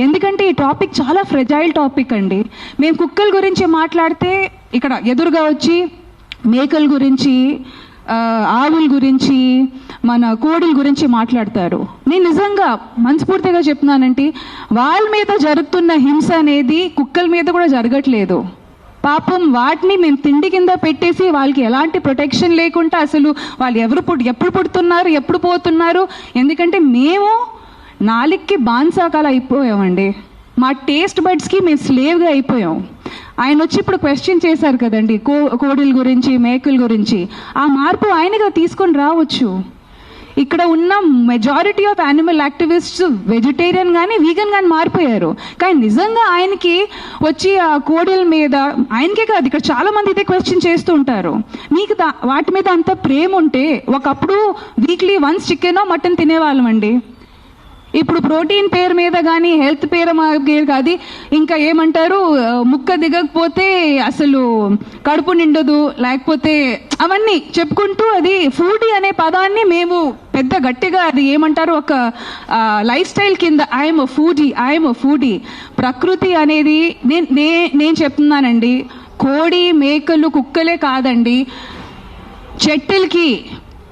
ఎందుకంటే ఈ టాపిక్ చాలా ఫ్రెజైల్ టాపిక్ అండి. మేము కుక్కల గురించి మాట్లాడితే ఇక్కడ ఎదురుగా వచ్చి మేకల గురించి, ఆవుల గురించి, మన కోడిల గురించి మాట్లాడతారు. నేను నిజంగా మనస్ఫూర్తిగా చెప్తున్నానంటే వాళ్ళ మీద జరుగుతున్న హింస అనేది కుక్కల మీద కూడా జరగట్లేదు. పాపం వాటిని మేము తిండి కింద పెట్టేసి వాళ్ళకి ఎలాంటి ప్రొటెక్షన్ లేకుండా అసలు వాళ్ళు ఎప్పుడు పుడుతున్నారు, ఎప్పుడు పోతున్నారు. ఎందుకంటే మేము నాలుగుకి బాన్సాకాలు అయిపోయామండి. మా టేస్ట్ బడ్స్కి మేము స్లేవ్గా అయిపోయాం. ఆయన వచ్చి ఇప్పుడు క్వశ్చన్ చేశారు కదండి కోడిల గురించి, మేకల గురించి. ఆ మార్పు ఆయనగా తీసుకొని రావచ్చు. ఇక్కడ ఉన్న majority of animal activists vegetarian కానీ వీగన్ కానీ మారిపోయారు. కానీ నిజంగా ఆయనకి వచ్చి ఆ కోడిల మీద, ఆయనకే కాదు ఇక్కడ చాలా మంది ఇదే క్వశ్చన్ చేస్తూ ఉంటారు. మీకు వాటి మీద అంత ప్రేమ ఉంటే ఒకప్పుడు వీక్లీ వన్స్ చికెనో మటన్ తినేవాళ్ళం అండి. ఇప్పుడు ప్రోటీన్ పేరు మీద కానీ హెల్త్ పేరు కాదు, ఇంకా ఏమంటారు, ముక్క దిగకపోతే అసలు కడుపు నిండదు, లేకపోతే అవన్నీ చెప్పుకుంటూ అది ఫుడీ అనే పదాన్ని మేము పెద్ద గట్టిగా అది ఏమంటారు ఒక లైఫ్ స్టైల్ కింద ఐఎమ్ అ ఫుడీ. ప్రకృతి అనేది నేను చెప్తున్నానండి, కోడి మేకలు కుక్కలే కాదండి, చెట్టులకి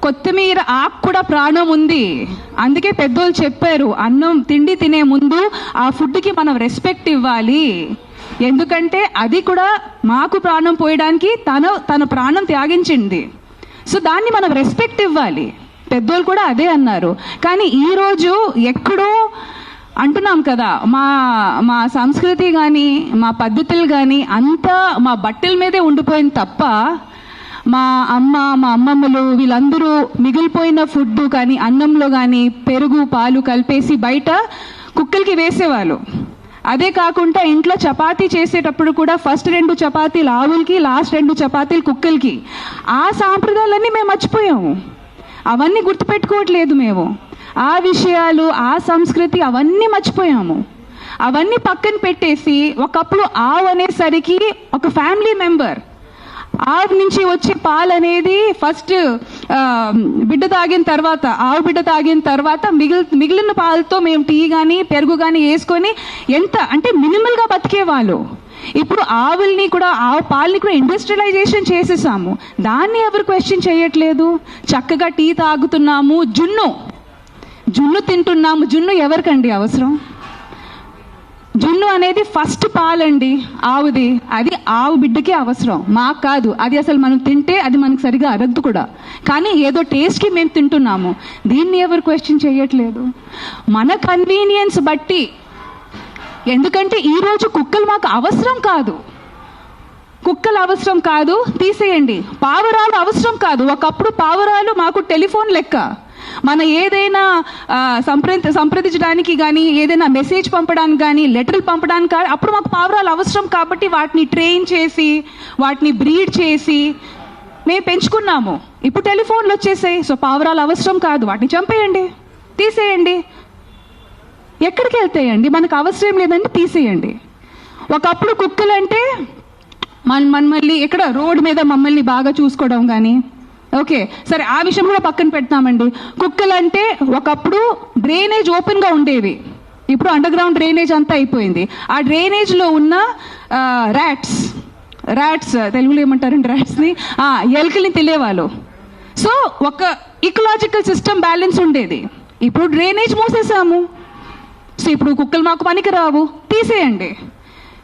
కొత్తిమీర ఆకు కూడా ప్రాణం ఉంది. అందుకే పెద్దోళ్ళు చెప్పారు, అన్నం తిండి తినే ముందు ఆ ఫుడ్కి మనం రెస్పెక్ట్ ఇవ్వాలి. ఎందుకంటే అది కూడా మాకు ప్రాణం పోయడానికి తన ప్రాణం త్యాగించింది. సో దాన్ని మనం రెస్పెక్ట్ ఇవ్వాలి. పెద్దోళ్ళు కూడా అదే అన్నారు. కానీ ఈరోజు ఎక్కడో అంటున్నాం కదా, మా సంస్కృతి కానీ మా పద్ధతులు కానీ అంతా మా బట్టల మీదే ఉండిపోయింది తప్ప మా అమ్మమ్మలు వీళ్ళందరూ మిగిలిపోయిన ఫుడ్ కానీ అన్నంలో కానీ పెరుగు పాలు కలిపేసి బయట కుక్కలకి వేసేవాళ్ళు. అదే కాకుండా ఇంట్లో చపాతీ చేసేటప్పుడు కూడా ఫస్ట్ 2 చపాతీలు ఆవులకి, లాస్ట్ 2 చపాతీలు కుక్కలకి. ఆ సాంప్రదాయాలన్నీ మేము మర్చిపోయాము. అవన్నీ గుర్తుపెట్టుకోవట్లేదు మేము. ఆ విషయాలు, ఆ సంస్కృతి అవన్నీ మర్చిపోయాము. అవన్నీ పక్కన పెట్టేసి ఒకప్పుడు ఆవు అనేసరికి ఒక ఫ్యామిలీ మెంబర్. ఆవు నుంచి వచ్చే పాలు అనేది ఫస్ట్ బిడ్డ తాగిన తర్వాత, ఆవు బిడ్డ తాగిన తర్వాత మిగిలిన పాలతో మేము టీ కానీ పెరుగు కానీ వేసుకొని ఎంత అంటే మినిమల్గా బతికేవాళ్ళు. ఇప్పుడు ఆవుల్ని కూడా, ఆవు పాలని కూడా ఇండస్ట్రియలైజేషన్ చేసేసాము. దాన్ని ఎవరు క్వశ్చన్ చేయట్లేదు. చక్కగా టీ తాగుతున్నాము, జున్ను తింటున్నాము. జున్ను ఎవరికండి అవసరం? జున్ను అనేది ఫస్ట్ పాలండి ఆవుది. అది ఆవు బిడ్డకి అవసరం, మాకు కాదు. అది అసలు మనం తింటే అది మనకు సరిగా అరగదు కూడా. కానీ ఏదో టేస్ట్కి మేము తింటున్నాము. దీన్ని ఎవరు క్వశ్చన్ చేయట్లేదు. మన కన్వీనియన్స్ బట్టి. ఎందుకంటే ఈరోజు కుక్కలు మాకు అవసరం కాదు. కుక్కలు అవసరం కాదు, తీసేయండి. పావురాలు అవసరం కాదు. ఒకప్పుడు పావురాలు మాకు టెలిఫోన్ లెక్క. మన ఏదైనా సంప్రదించడానికి కానీ, ఏదైనా మెసేజ్ పంపడానికి కానీ, లెటర్లు పంపడానికి కానీ అప్పుడు మాకు పావురాలు అవసరం. కాబట్టి వాటిని ట్రైన్ చేసి, వాటిని బ్రీడ్ చేసి మేము పెంచుకున్నాము. ఇప్పుడు టెలిఫోన్లు వచ్చేసాయి. సో పావురాలు అవసరం కాదు, వాటిని చంపేయండి, తీసేయండి. ఎక్కడికి వెళ్తాయండి? మనకు అవసరం లేదండి, తీసేయండి. ఒకప్పుడు కుక్కలు అంటే మళ్ళీ ఎక్కడ రోడ్డు మీద మమ్మల్ని బాగా చూసుకోవడం కానీ, ఓకే సరే ఆ విషయం కూడా పక్కన పెడతామండి. కుక్కలు అంటే ఒకప్పుడు డ్రైనేజ్ ఓపెన్గా ఉండేవి. ఇప్పుడు అండర్ గ్రౌండ్ డ్రైనేజ్ అంతా అయిపోయింది. ఆ డ్రైనేజ్లో ఉన్న ర్యాట్స్ తెలుగులో ఏమంటారండి ర్యాట్స్ని, ఎలుకల్ని తెలియవాళ్ళు. సో ఒక ఇకలాజికల్ సిస్టమ్ బ్యాలెన్స్ ఉండేది. ఇప్పుడు డ్రైనేజ్ మూసేసాము. సో ఇప్పుడు కుక్కలు మాకు పనికి రావు, తీసేయండి.